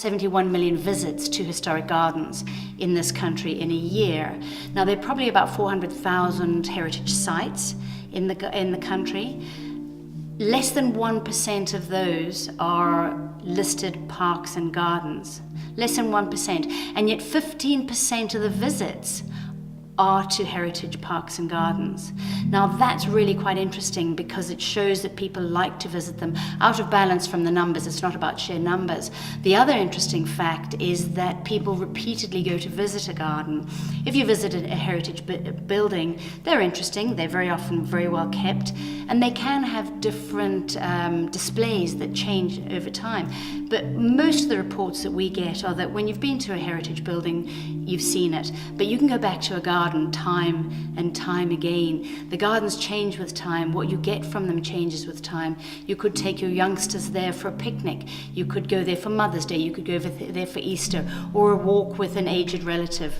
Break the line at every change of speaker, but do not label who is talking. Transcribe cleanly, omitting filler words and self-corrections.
71 million visits to historic gardens in this country in a year. Now, there are probably about 400,000 heritage sites in the country. Less than 1% of those are listed parks and gardens. Less than 1%. And yet 15% of the visits are to heritage parks and gardens. Now that's really quite interesting because it shows that people like to visit them. Out of balance from the numbers, it's not about sheer numbers. The other interesting fact is that people repeatedly go to visit a garden. If you visit a heritage building, they're interesting, they're very often very well kept, and they can have different displays that change over time. But most of the reports that we get are that when you've been to a heritage building, you've seen it, but you can go back to a garden time and time again. The gardens change with time. What you get from them changes with time. You could take your youngsters there for a picnic. You could go there for Mother's Day. You could go there for Easter, or a walk with an aged relative.